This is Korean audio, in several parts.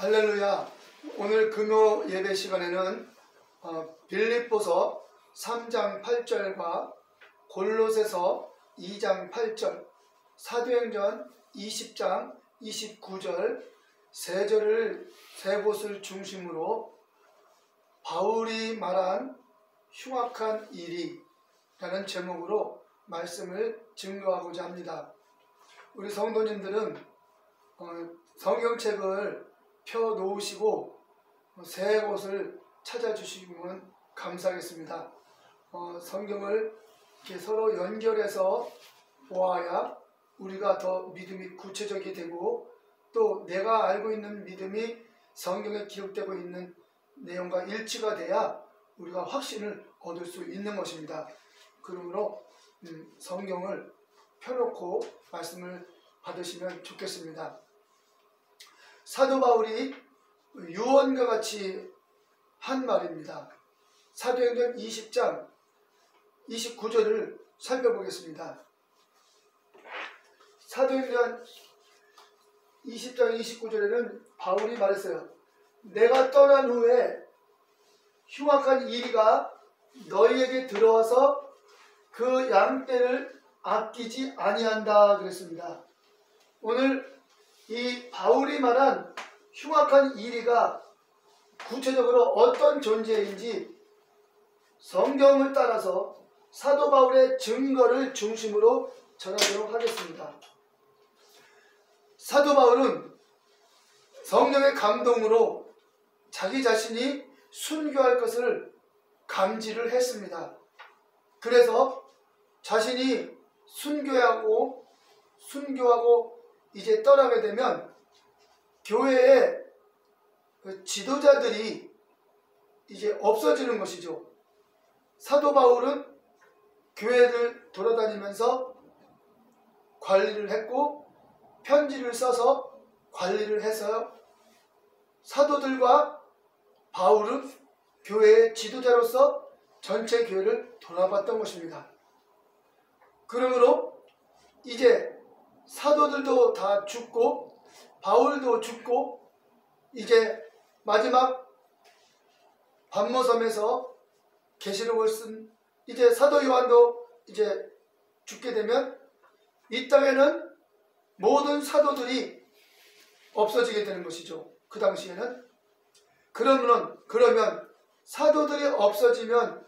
할렐루야. 오늘 금요 예배 시간에는 빌립보서 3장 8절과 골로새서 2장 8절, 사도행전 20장 29절 세 곳을 중심으로 바울이 말한 흉악한 일이 라는 제목으로 말씀을 증거하고자 합니다. 우리 성도님들은 성경책을 펴놓으시고 세 곳을 찾아주시면 감사하겠습니다. 성경을 이렇게 서로 연결해서 보아야 우리가 더 믿음이 구체적이 되고 또 내가 알고 있는 믿음이 성경에 기록되고 있는 내용과 일치가 돼야 우리가 확신을 얻을 수 있는 것입니다. 그러므로 성경을 펴놓고 말씀을 받으시면 좋겠습니다. 사도 바울이 유언과 같이 한 말입니다. 사도행전 20장 29절을 살펴보겠습니다. 사도행전 20장 29절에는 바울이 말했어요. 내가 떠난 후에 흉악한 이리가 너희에게 들어와서 그 양떼를 아끼지 아니한다 그랬습니다. 오늘 이 바울이 말한 흉악한 이리가 구체적으로 어떤 존재인지 성경을 따라서 사도 바울의 증거를 중심으로 전하도록 하겠습니다. 사도 바울은 성령의 감동으로 자기 자신이 순교할 것을 감지를 했습니다. 그래서 자신이 순교하고 이제 떠나게 되면 교회의 지도자들이 이제 없어지는 것이죠. 사도 바울은 교회를 돌아다니면서 관리를 했고 편지를 써서 관리를 해서 사도들과 바울은 교회의 지도자로서 전체 교회를 돌아봤던 것입니다. 그러므로 이제 사도들도 다 죽고 바울도 죽고 이제 마지막 반모섬에서 계시록을 쓴 이제 사도 요한도 이제 죽게 되면 이 땅에는 모든 사도들이 없어지게 되는 것이죠. 그 당시에는 그러면 사도들이 없어지면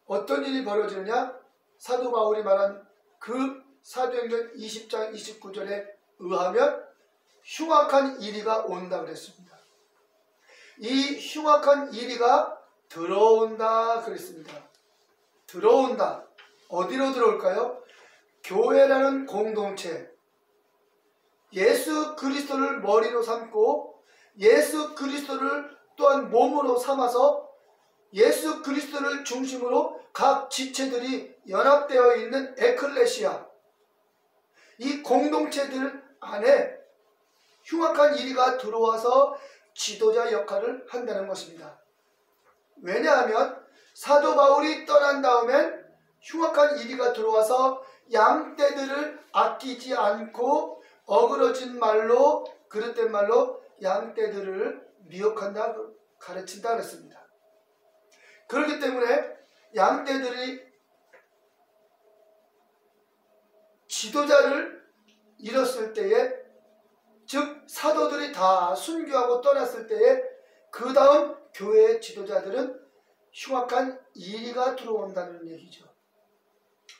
어떤 일이 벌어지느냐? 사도 바울이 말한 그 사도행전 20장 29절에 의하면 흉악한 이리가 온다 그랬습니다. 이 흉악한 이리가 들어온다 그랬습니다. 들어온다. 어디로 들어올까요? 교회라는 공동체, 예수 그리스도를 머리로 삼고 예수 그리스도를 또한 몸으로 삼아서 예수 그리스도를 중심으로 각 지체들이 연합되어 있는 에클레시아, 이 공동체들 안에 흉악한 이리가 들어와서 지도자 역할을 한다는 것입니다. 왜냐하면 사도 바울이 떠난 다음엔 흉악한 이리가 들어와서 양떼들을 아끼지 않고 어그러진 말로, 그릇된 말로 양떼들을 미혹한다, 가르친다 그랬습니다. 그렇기 때문에 양떼들이 지도자를 잃었을 때에, 즉 사도들이 다 순교하고 떠났을 때에 그 다음 교회의 지도자들은 흉악한 이리가 들어온다는 얘기죠.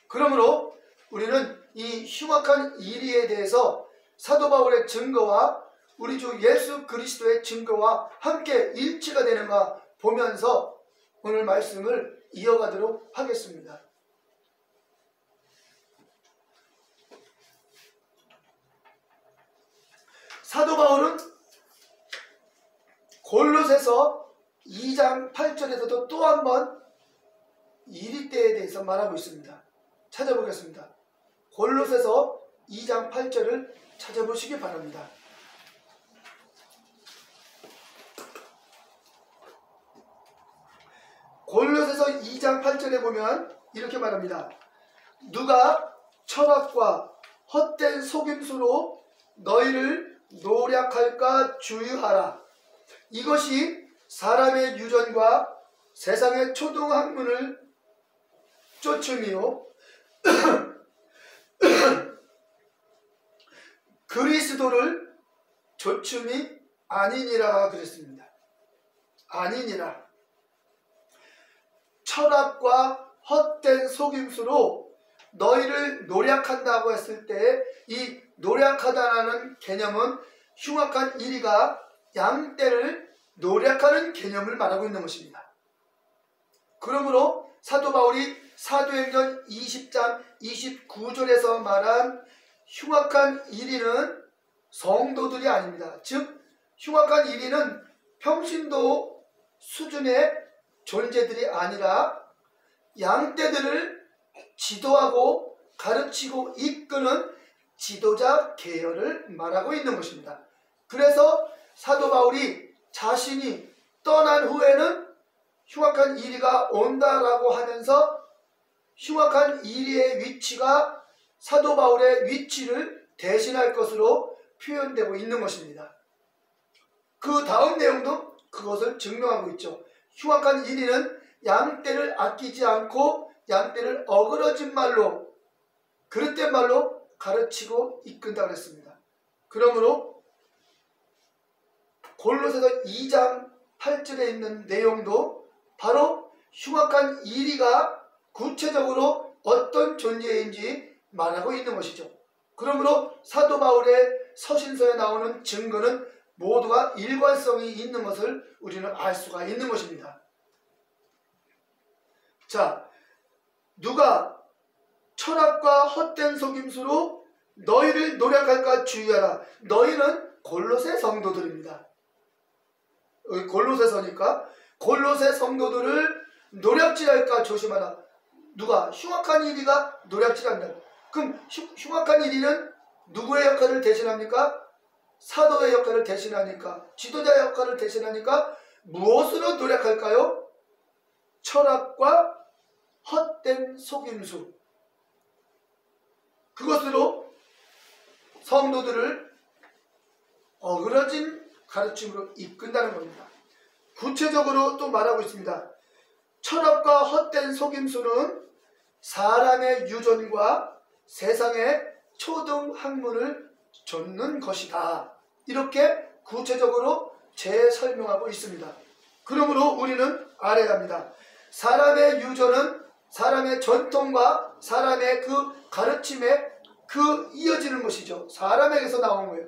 그러므로 우리는 이 흉악한 이리에 대해서 사도 바울의 증거와 우리 주 예수 그리스도의 증거와 함께 일치가 되는가 보면서 오늘 말씀을 이어가도록 하겠습니다. 사도 바울은 골로새서 2장 8절에서도 또 한 번 이리 때에 대해서 말하고 있습니다. 찾아보겠습니다. 골로새서 2장 8절을 찾아보시기 바랍니다. 골로새서 2장 8절에 보면 이렇게 말합니다. 누가 철학과 헛된 속임수로 너희를 노력할까 주의하라. 이것이 사람의 유전과 세상의 초등학문을 쫓음이요 그리스도를 쫓음이 아니니라 그랬습니다. 아니니라. 철학과 헛된 속임수로 너희를 노력한다고 했을 때 이 노력하다라는 개념은 흉악한 이리가 양떼를 노력하는 개념을 말하고 있는 것입니다. 그러므로 사도 바울이 사도행전 20장 29절에서 말한 흉악한 이리는 성도들이 아닙니다. 즉 흉악한 이리는 평신도 수준의 존재들이 아니라 양떼들을 지도하고 가르치고 이끄는 지도자 계열을 말하고 있는 것입니다. 그래서 사도 바울이 자신이 떠난 후에는 흉악한 이리가 온다라고 하면서 흉악한 이리의 위치가 사도 바울의 위치를 대신할 것으로 표현되고 있는 것입니다. 그 다음 내용도 그것을 증명하고 있죠. 흉악한 이리는 양떼를 아끼지 않고 양떼를 어그러진 말로 그릇된 말로 가르치고 이끈다고 했습니다. 그러므로 골로새서 2장 8절에 있는 내용도 바로 흉악한 이리가 구체적으로 어떤 존재인지 말하고 있는 것이죠. 그러므로 사도 바울의 서신서에 나오는 증거는 모두가 일관성이 있는 것을 우리는 알 수가 있는 것입니다. 자, 누가 철학과 헛된 속임수로 너희를 노력할까 주의하라. 너희는 골로새 성도들입니다. 골로새서니까 골로새 성도들을 노력질할까 조심하라. 누가? 흉악한 이리가 노력질한다. 그럼 흉악한 이리는 누구의 역할을 대신합니까? 사도의 역할을 대신하니까, 지도자의 역할을 대신하니까 무엇으로 노력할까요? 철학과 헛된 속임수, 그것으로 성도들을 어그러진 가르침으로 이끈다는 겁니다. 구체적으로 또 말하고 있습니다. 철학과 헛된 속임수는 사람의 유전과 세상의 초등학문을 좇는 것이다. 이렇게 구체적으로 재설명하고 있습니다. 그러므로 우리는 알아야 합니다. 사람의 유전은 사람의 전통과 사람의 그 가르침에 그 이어지는 것이죠. 사람에게서 나온 거예요.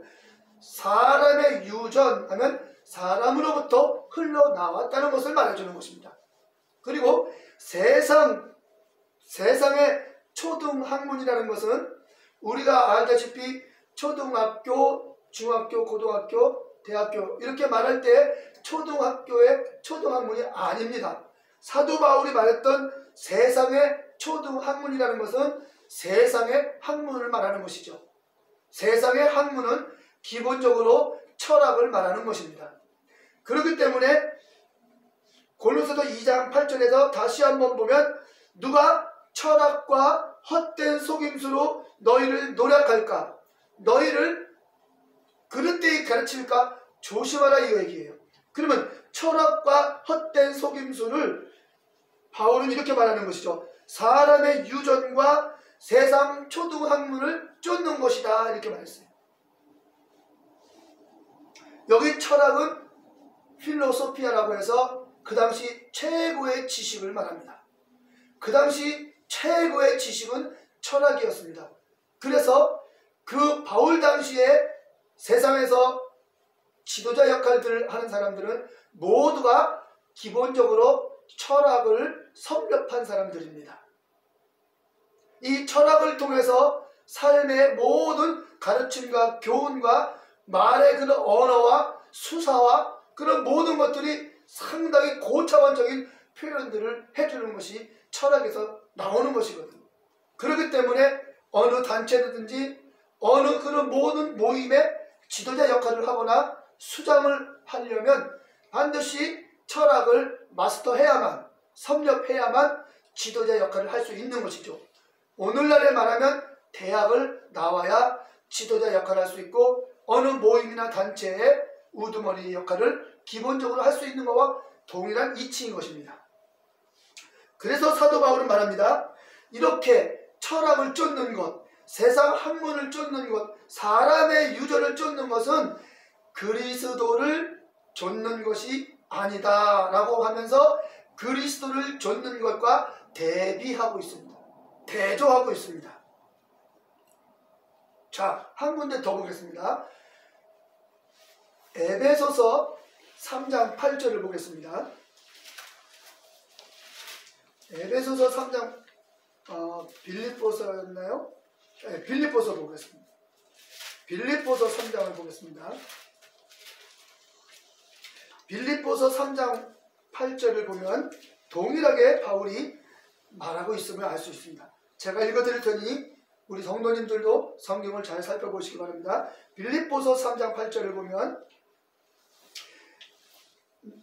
사람의 유전 하면 사람으로부터 흘러나왔다는 것을 말해주는 것입니다. 그리고 세상의 초등학문이라는 것은 우리가 알다시피 초등학교, 중학교, 고등학교, 대학교 이렇게 말할 때 초등학교의 초등학문이 아닙니다. 사도 바울이 말했던 세상의 초등학문이라는 것은 세상의 학문을 말하는 것이죠. 세상의 학문은 기본적으로 철학을 말하는 것입니다. 그렇기 때문에 골로새서 2장 8절에서 다시 한번 보면 누가 철학과 헛된 속임수로 너희를 노력할까? 너희를 그릇되이 가르칠까? 조심하라 이 얘기예요. 그러면 철학과 헛된 속임수를 바울은 이렇게 말하는 것이죠. 사람의 유전과 세상 초등학문을 쫓는 것이다 이렇게 말했어요. 여기 철학은 필로소피아라고 해서 그 당시 최고의 지식을 말합니다. 그 당시 최고의 지식은 철학이었습니다. 그래서 그 바울 당시에 세상에서 지도자 역할들을 하는 사람들은 모두가 기본적으로 철학을 섭렵한 사람들입니다. 이 철학을 통해서 삶의 모든 가르침과 교훈과 말의 그런 언어와 수사와 그런 모든 것들이 상당히 고차원적인 표현들을 해주는 것이 철학에서 나오는 것이거든요. 그렇기 때문에 어느 단체든지 어느 그런 모든 모임에 지도자 역할을 하거나 수장을 하려면 반드시 철학을 마스터해야만, 섭렵해야만 지도자 역할을 할 수 있는 것이죠. 오늘날에 말하면 대학을 나와야 지도자 역할을 할 수 있고 어느 모임이나 단체의 우두머리 역할을 기본적으로 할 수 있는 것과 동일한 이치인 것입니다. 그래서 사도 바울은 말합니다. 이렇게 철학을 쫓는 것, 세상 학문을 쫓는 것, 사람의 유전을 쫓는 것은 그리스도를 좇는 것이 아니다 라고 하면서 그리스도를 좇는 것과 대비하고 있습니다. 대조하고 있습니다. 자, 한 군데 더 보겠습니다. 에베소서 3장 8절을 보겠습니다. 에베소서 3장 빌립보서였나요? 네, 빌립보서 보겠습니다. 빌립보서 3장을 보겠습니다. 빌립보서 3장 8절을 보면 동일하게 바울이 말하고 있음을 알 수 있습니다. 제가 읽어드릴 테니 우리 성도님들도 성경을 잘 살펴보시기 바랍니다. 빌립보서 3장 8절을 보면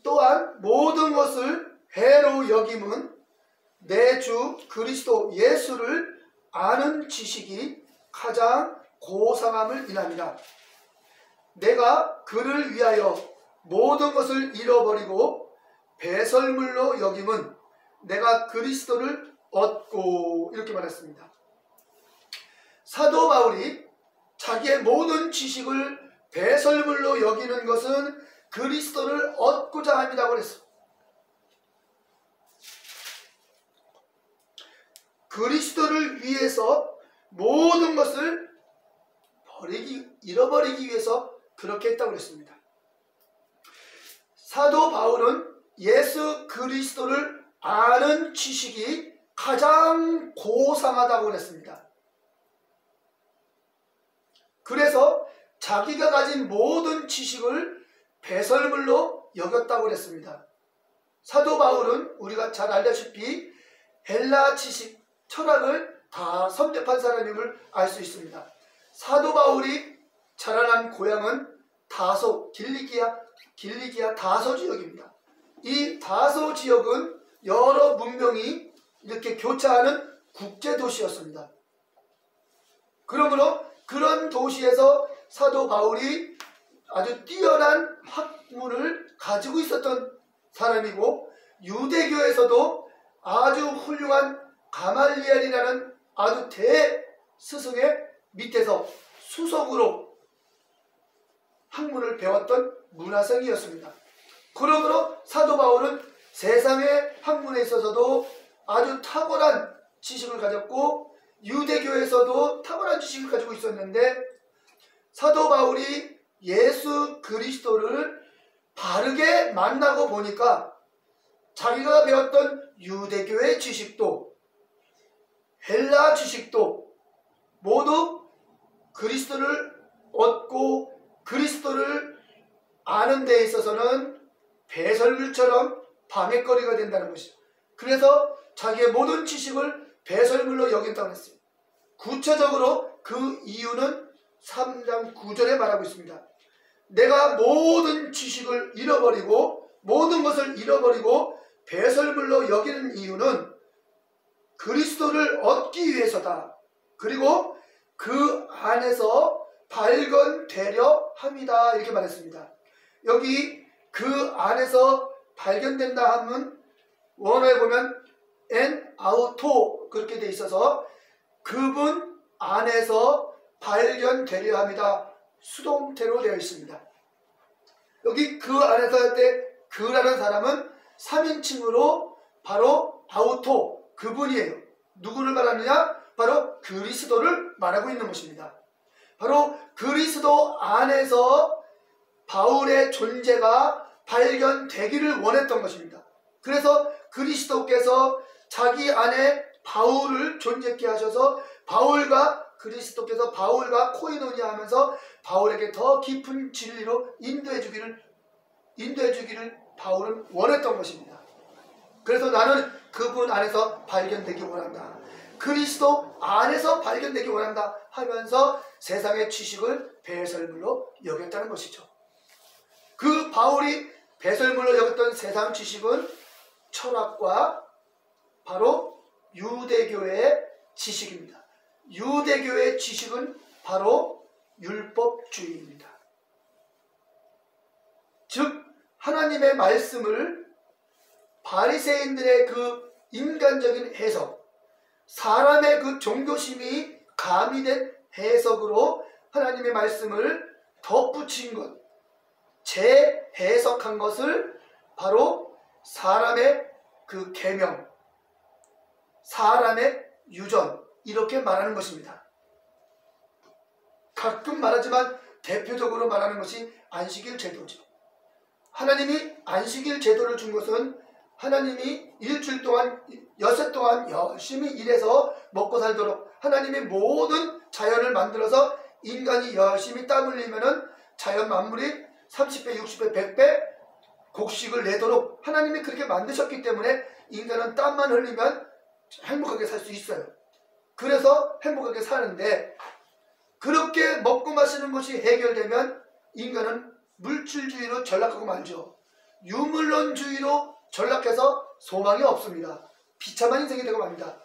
또한 모든 것을 해로 여김은 내 주 그리스도 예수를 아는 지식이 가장 고상함을 인합니다. 내가 그를 위하여 모든 것을 잃어버리고 배설물로 여김은 내가 그리스도를 얻고, 이렇게 말했습니다. 사도 바울이 자기의 모든 지식을 배설물로 여기는 것은 그리스도를 얻고자 합니다고 그랬어. 그리스도를 위해서 모든 것을 잃어버리기 위해서 그렇게 했다고 그랬습니다. 사도 바울은 예수 그리스도를 아는 지식이 가장 고상하다고 그랬습니다. 그래서 자기가 가진 모든 지식을 배설물로 여겼다고 그랬습니다. 사도 바울은 우리가 잘 알다시피 헬라 지식, 철학을 다 섭렵한 사람임을 알 수 있습니다. 사도 바울이 자라난 고향은 다소, 길리기아 다소 지역입니다. 이 다소 지역은 여러 문명이 이렇게 교차하는 국제도시였습니다. 그러므로 그런 도시에서 사도 바울이 아주 뛰어난 학문을 가지고 있었던 사람이고, 유대교에서도 아주 훌륭한 가말리엘이라는 아주 대스승의 밑에서 수석으로 학문을 배웠던 문화생이었습니다. 그러므로 사도 바울은 세상의 학문에 있어서도 아주 탁월한 지식을 가졌고, 유대교에서도 탁월한 지식을 가지고 있었는데, 사도 바울이 예수 그리스도를 바르게 만나고 보니까 자기가 배웠던 유대교의 지식도 헬라 지식도 모두 그리스도를 얻고 그리스도를 아는 데 있어서는 배설물처럼 방해거리가 된다는 것이죠. 그래서 자기의 모든 지식을 배설물로 여긴다고 했어요. 구체적으로 그 이유는 3장 9절에 말하고 있습니다. 내가 모든 지식을 잃어버리고 모든 것을 잃어버리고 배설물로 여기는 이유는 그리스도를 얻기 위해서다. 그리고 그 안에서 발견되려 함이다. 이렇게 말했습니다. 여기 그 안에서 발견된다 하면 원어에 보면 en auto 그렇게 돼 있어서 그분 안에서 발견되려 합니다. 수동태로 되어 있습니다. 여기 그 안에서 할 때 그라는 사람은 3인칭으로 바로 아우토, 그분이에요. 누구를 말하느냐? 바로 그리스도를 말하고 있는 것입니다. 바로 그리스도 안에서 바울의 존재가 발견되기를 원했던 것입니다. 그래서 그리스도께서 자기 안에 바울을 존재케 하셔서 그리스도께서 바울과 코이노니아 하면서 바울에게 더 깊은 진리로 인도해 주기를 바울은 원했던 것입니다. 그래서 나는 그분 안에서 발견되기 원한다. 그리스도 안에서 발견되기 원한다 하면서 세상의 지식을 배설물로 여겼다는 것이죠. 그 바울이 배설물로 여겼던 세상 지식은 철학과 바로 유대교의 지식입니다. 유대교의 지식은 바로 율법주의입니다. 즉 하나님의 말씀을 바리새인들의 그 인간적인 해석, 사람의 그 종교심이 가미된 해석으로 하나님의 말씀을 덧붙인 것, 재해석한 것을 바로 사람의 그 계명, 사람의 유전, 이렇게 말하는 것입니다. 가끔 말하지만 대표적으로 말하는 것이 안식일 제도죠. 하나님이 안식일 제도를 준 것은 하나님이 일주일 동안, 엿새 동안 열심히 일해서 먹고 살도록, 하나님이 모든 자연을 만들어서 인간이 열심히 땀 흘리면은 자연 만물이 30배, 60배, 100배 곡식을 내도록 하나님이 그렇게 만드셨기 때문에 인간은 땀만 흘리면 행복하게 살 수 있어요. 그래서 행복하게 사는데, 그렇게 먹고 마시는 것이 해결되면 인간은 물질주의로 전락하고 말죠. 유물론주의로 전락해서 소망이 없습니다. 비참한 인생이 되고 맙니다.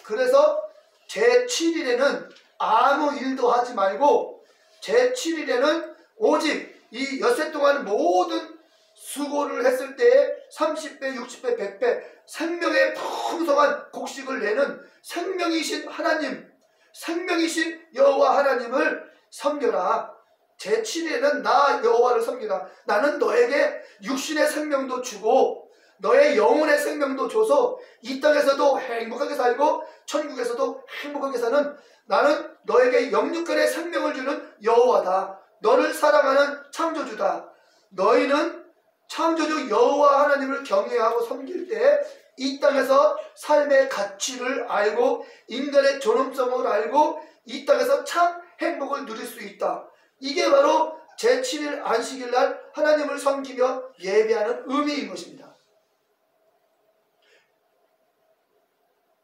그래서 제7일에는 아무 일도 하지 말고 제7일에는 오직 이 엿새 동안 모든 수고를 했을 때에 30배, 60배, 100배 생명의 풍성한 곡식을 내는 생명이신 하나님, 생명이신 여호와 하나님을 섬겨라. 제7일에는 나 여호와를 섬기라. 나는 너에게 육신의 생명도 주고 너의 영혼의 생명도 줘서 이 땅에서도 행복하게 살고 천국에서도 행복하게 사는, 나는 너에게 영육간의 생명을 주는 여호와다. 너를 사랑하는 창조주다. 너희는 창조주 여호와 하나님을 경외하고 섬길 때 이 땅에서 삶의 가치를 알고 인간의 존엄성을 알고 이 땅에서 참 행복을 누릴 수 있다. 이게 바로 제7일 안식일 날 하나님을 섬기며 예배하는 의미인 것입니다.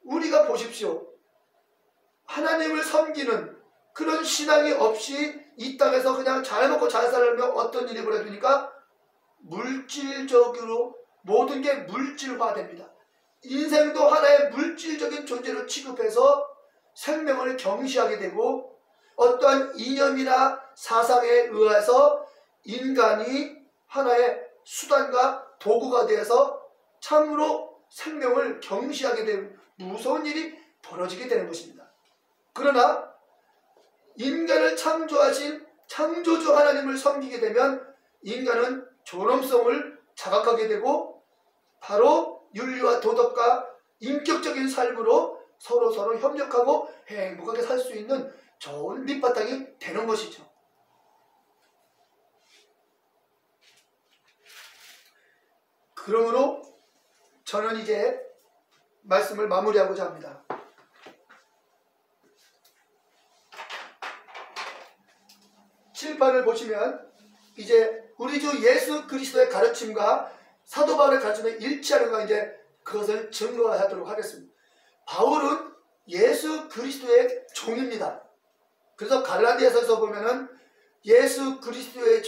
우리가 보십시오. 하나님을 섬기는 그런 신앙이 없이 이 땅에서 그냥 잘 먹고 잘 살려면 어떤 일이 벌어지니까 물질적으로 모든 게 물질화됩니다. 인생도 하나의 물질적인 존재로 취급해서 생명을 경시하게 되고 어떠한 이념이나 사상에 의해서 인간이 하나의 수단과 도구가 되어서 참으로 생명을 경시하게 되는 무서운 일이 벌어지게 되는 것입니다. 그러나 인간을 창조하신 창조주 하나님을 섬기게 되면 인간은 존엄성을 자각하게 되고 바로 윤리와 도덕과 인격적인 삶으로 서로 협력하고 행복하게 살 수 있는 좋은 밑바탕이 되는 것이죠. 그러므로 저는 이제 말씀을 마무리하고자 합니다. 칠판을 보시면 이제 우리 주 예수 그리스도의 가르침과 사도 바울의 가르침에 일치하는가 이제 그것을 증거하도록 하겠습니다. 바울은 예수 그리스도의 종입니다. 그래서 갈라디아서에서 보면은 예수 그리스도의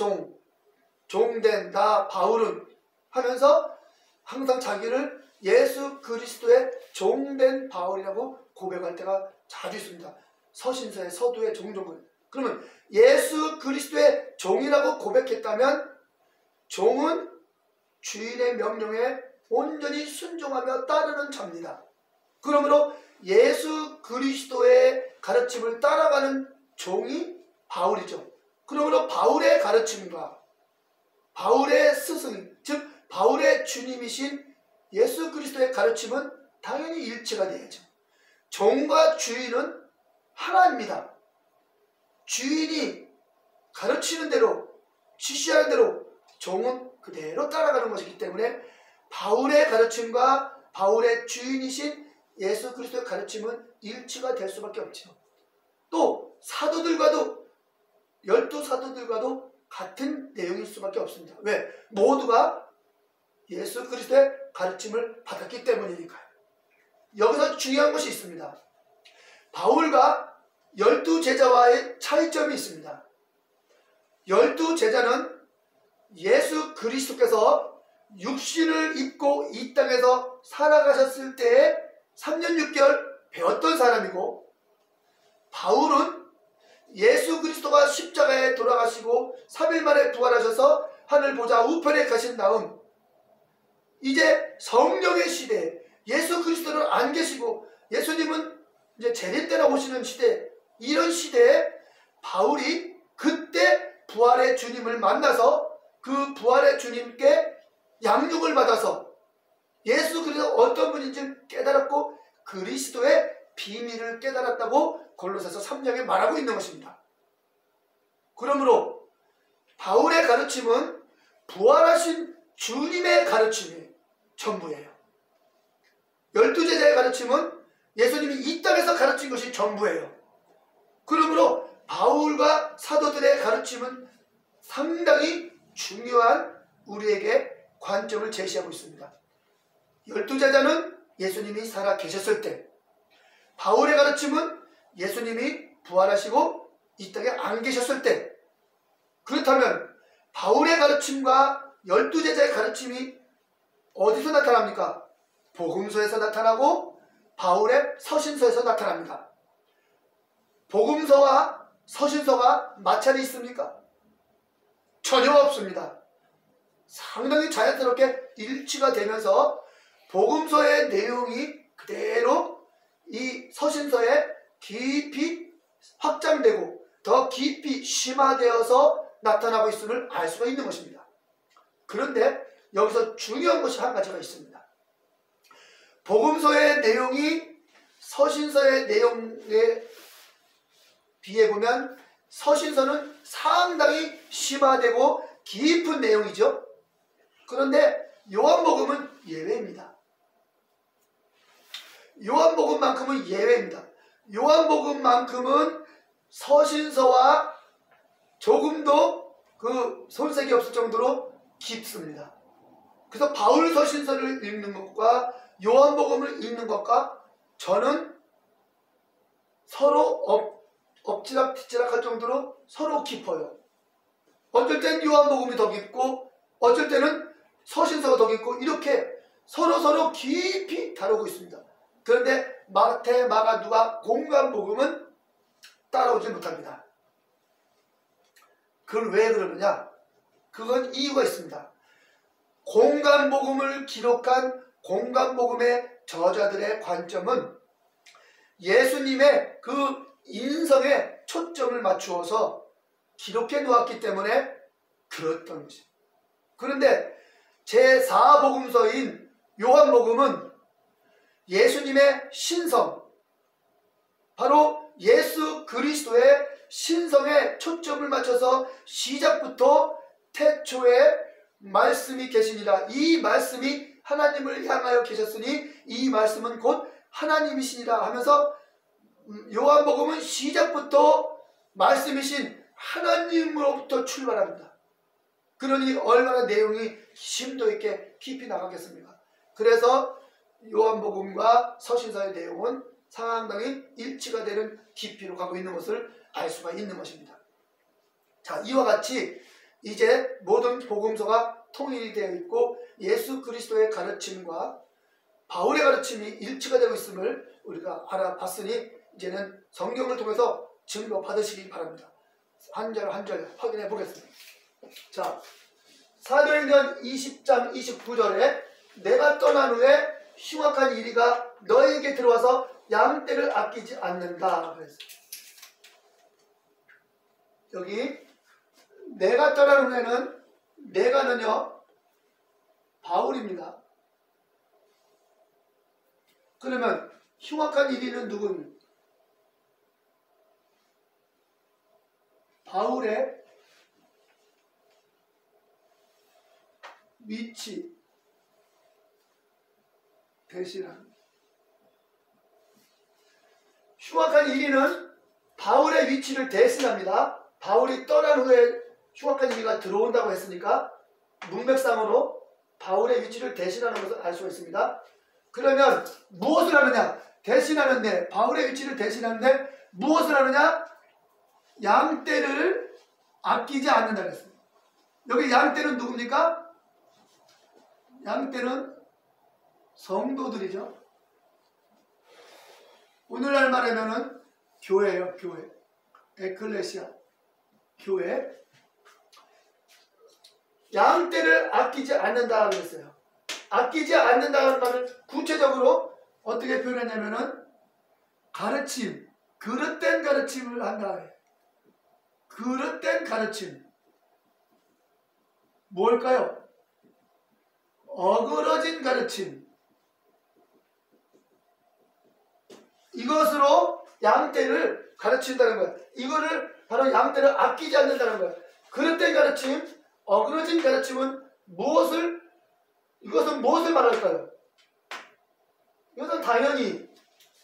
종된 나 바울은 하면서 항상 자기를 예수 그리스도의 종된 바울이라고 고백할 때가 자주 있습니다. 서신서의 서두의 종종을. 그러면 예수 그리스도의 종이라고 고백했다면 종은 주인의 명령에 온전히 순종하며 따르는 자입니다. 그러므로 예수 그리스도의 가르침을 따라가는 종이 바울이죠. 그러므로 바울의 가르침과 바울의 스승, 즉 바울의 주님이신 예수 그리스도의 가르침은 당연히 일치가 되어야죠. 종과 주인은 하나입니다. 주인이 가르치는 대로, 지시하는 대로 종은 그대로 따라가는 것이기 때문에 바울의 가르침과 바울의 주인이신 예수 그리스도의 가르침은 일치가 될 수밖에 없죠. 또 사도들과도 12사도들과도 같은 내용일 수밖에 없습니다. 왜? 모두가 예수 그리스도의 가르침을 받았기 때문이니까요. 여기서 중요한 것이 있습니다. 바울과 12제자와의 차이점이 있습니다. 12제자는 예수 그리스도께서 육신을 입고 이 땅에서 살아가셨을 때에 3년 6개월 배웠던 사람이고, 바울은 예수 그리스도가 십자가에 돌아가시고 3일 만에 부활하셔서 하늘 보좌 우편에 가신 다음 이제 성령의 시대, 예수 그리스도는 안 계시고 예수님은 이제 재림 때나 오시는 시대, 이런 시대에 바울이 그때 부활의 주님을 만나서 그 부활의 주님께 양육을 받아서 예수 그리스도 어떤 분인지 깨달았고 그리스도의 비밀을 깨달았다고 골로새서 3장에 말하고 있는 것입니다. 그러므로 바울의 가르침은 부활하신 주님의 가르침이 전부예요. 12제자의 가르침은 예수님이 이 땅에서 가르친 것이 전부예요. 그러므로 바울과 사도들의 가르침은 상당히 중요한 우리에게 관점을 제시하고 있습니다. 12제자는 예수님이 살아 계셨을 때, 바울의 가르침은 예수님이 부활하시고 이 땅에 안 계셨을 때, 그렇다면 바울의 가르침과 12제자의 가르침이 어디서 나타납니까? 복음서에서 나타나고 바울의 서신서에서 나타납니다. 복음서와 서신서가 마찰이 있습니까? 전혀 없습니다. 상당히 자연스럽게 일치가 되면서 복음서의 내용이 그대로 이 서신서에 깊이 확장되고 더 깊이 심화되어서 나타나고 있음을 알 수가 있는 것입니다. 그런데 여기서 중요한 것이 한 가지가 있습니다. 복음서의 내용이 서신서의 내용에 비해 보면 서신서는 상당히 심화되고 깊은 내용이죠. 그런데 요한복음은 예외입니다. 요한복음만큼은 예외입니다. 요한복음만큼은 서신서와 조금도 그 손색이 없을 정도로 깊습니다. 그래서 바울 서신서를 읽는 것과 요한복음을 읽는 것과 저는 서로 엎치락뒤치락할 정도로 서로 깊어요. 어쩔 땐 요한복음이 더 깊고 어쩔 때는 서신서가 더 깊고 이렇게 서로 깊이 다루고 있습니다. 그런데 마태, 마가, 누가, 공관복음은 따라오지 못합니다. 그걸 왜 그러느냐? 그건 이유가 있습니다. 공관복음을 기록한 공관복음의 저자들의 관점은 예수님의 그 인성에 초점을 맞추어서 기록해 놓았기 때문에 그렇던 것입니다. 그런데 제4복음서인 요한복음은 예수님의 신성, 바로 예수 그리스도의 신성에 초점을 맞춰서 시작부터 태초에 말씀이 계시니라, 이 말씀이 하나님을 향하여 계셨으니 이 말씀은 곧 하나님이시니라 하면서 요한복음은 시작부터 말씀이신 하나님으로부터 출발합니다. 그러니 얼마나 내용이 심도 있게 깊이 나가겠습니까? 그래서 요한복음과 서신서의 내용은 상당히 일치가 되는 깊이로 가고 있는 것을 알 수가 있는 것입니다. 자, 이와 같이 이제 모든 복음서가 통일이 되어 있고 예수 그리스도의 가르침과 바울의 가르침이 일치가 되고 있음을 우리가 알아봤으니 이제는 성경을 통해서 증거 받으시기 바랍니다. 한 절 한 절 확인해 보겠습니다. 자, 사도행전 20장 29절에 내가 떠난 후에 흉악한 이리가 너에게 들어와서 양떼를 아끼지 않는다 그랬어요. 여기 내가 떠난 후에는 내가는요 바울입니다. 그러면 흉악한 이리는 누구입니까? 바울의 위치 대신합니다. 흉악한 이리는 바울의 위치를 대신합니다. 바울이 떠난 후에 흉악한 이리가 들어온다고 했으니까 문맥상으로 바울의 위치를 대신하는 것을 알 수가 있습니다. 그러면 무엇을 하느냐? 대신하는데, 바울의 위치를 대신하는데 무엇을 하느냐? 양떼를 아끼지 않는다 그랬습니다. 여기 양떼는 누굽니까? 양떼는 성도들이죠. 오늘날 말하면은 교회예요. 교회. 에클레시아. 교회. 양떼를 아끼지 않는다 그랬어요. 아끼지 않는다는 말을 구체적으로 어떻게 표현했냐면은 가르침, 그릇된 가르침을 한다. 그릇된 가르침. 뭘까요? 어그러진 가르침. 이것으로 양떼를 가르친다는 거야. 이거를 바로 양떼를 아끼지 않는다는 거야. 그릇된 가르침, 어그러진 가르침은 이것은 무엇을 말할까요? 이것은 당연히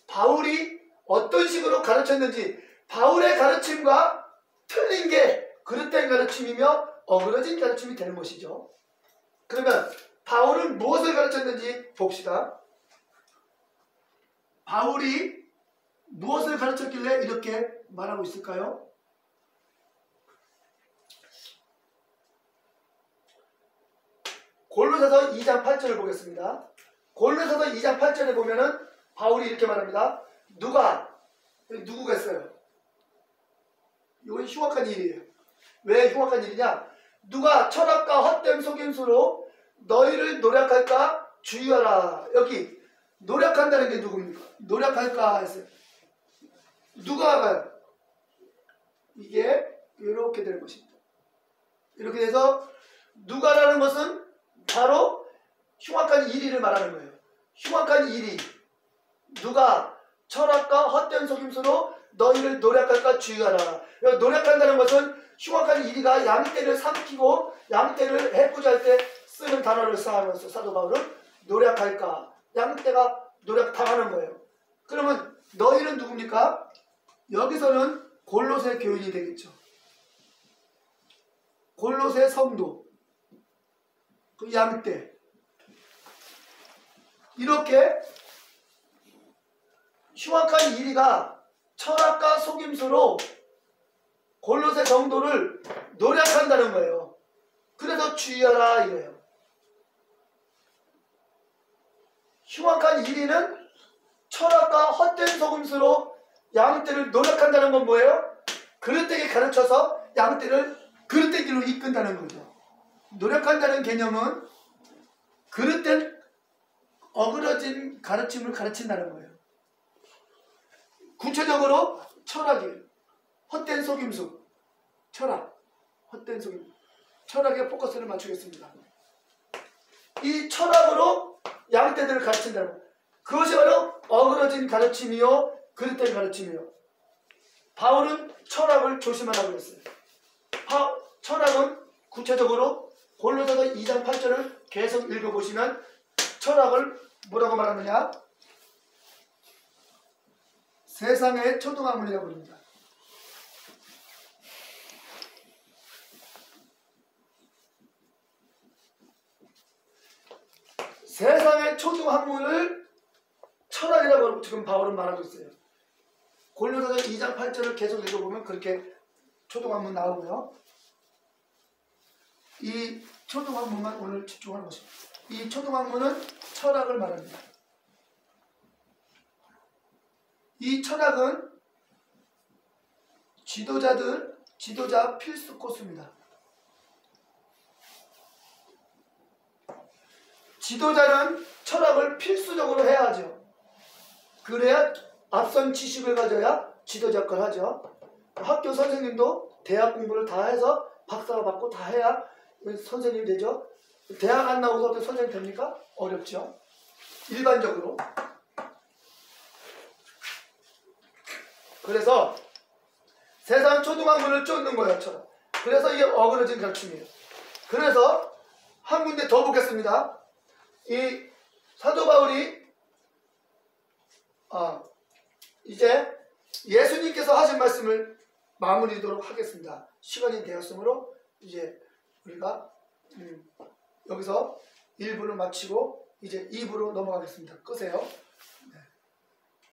바울이 어떤 식으로 가르쳤는지, 바울의 가르침과 틀린 게 그릇된 가르침이며 어그러진 가르침이 되는 것이죠. 그러면 바울은 무엇을 가르쳤는지 봅시다. 바울이 무엇을 가르쳤길래 이렇게 말하고 있을까요? 골로새서 2장 8절을 보겠습니다. 골로새서 2장 8절에 보면은 바울이 이렇게 말합니다. 누구겠어요? 이건 흉악한 일이에요. 왜 흉악한 일이냐? 누가 철학과 헛된 속임수로 너희를 노력할까 주의하라. 여기 노력한다는 게 누굽니까? 노력할까 했어요. 누가 가요? 이게 이렇게 되는 것입니다. 이렇게 돼서 누가라는 것은 바로 흉악한 일이를 말하는 거예요. 흉악한 일이 누가 철학과 헛된 속임수로 너희를 노력할까 주의하라. 노력한다는 것은 흉악한 일이가 양떼를 삼키고 양떼를 해코지할 때 쓰는 단어를 써하면서 사도 바울은 노력할까, 양떼가 노력당하는 거예요. 그러면 너희는 누굽니까? 여기서는 골로새 교인이 되겠죠. 골로새 성도, 그 양떼. 이렇게 흉악한 일이가 철학과 속임수로 골로새 성도를 노력한다는 거예요. 그래서 주의하라 이거예요. 흉악한 일이는 철학과 헛된 속임수로 양떼를 노력한다는 건 뭐예요? 그릇되게 가르쳐서 양떼를 그릇된 길로 이끈다는 거죠. 노력한다는 개념은 그릇된 어그러진 가르침을 가르친다는 거예요. 구체적으로 철학이에요. 헛된 속임수, 철학, 헛된 속임수. 철학에 포커스를 맞추겠습니다. 이 철학으로 양떼들을 가르친다는 거예요. 그것이 바로 어그러진 가르침이요, 그릇된 가르침이요. 바울은 철학을 조심하라고 그랬어요. 철학은 구체적으로 골로새서 2장 8절을 계속 읽어보시면 철학을 뭐라고 말하느냐? 세상의 초등학문이라고 부릅니다. 세상의 초등학문을 철학이라고 지금 바울은 말하고 있어요. 골로새서 2장 8절을 계속 읽어보면 그렇게 초등학문 나오고요. 이 초등학문만 오늘 집중하는 것입니다. 이 초등학문은 철학을 말합니다. 이 철학은 지도자 필수 코스입니다. 지도자는 철학을 필수적으로 해야 하죠. 그래야 앞선 지식을 가져야 지도자 걸 하죠. 학교 선생님도 대학 공부를 다 해서 박사가 받고 다 해야 선생님이 되죠. 대학 안 나오고서 어떻게 선생님 됩니까? 어렵죠. 일반적으로. 그래서 세상 초등학문을 쫓는 거예요. 철학. 그래서 이게 어그러진 가르침이에요. 그래서 한 군데 더 보겠습니다. 이 사도 바울이 이제 예수님께서 하신 말씀을 마무리하도록 하겠습니다. 시간이 되었으므로 이제 우리가 여기서 1부를 마치고 이제 2부로 넘어가겠습니다. 끄세요.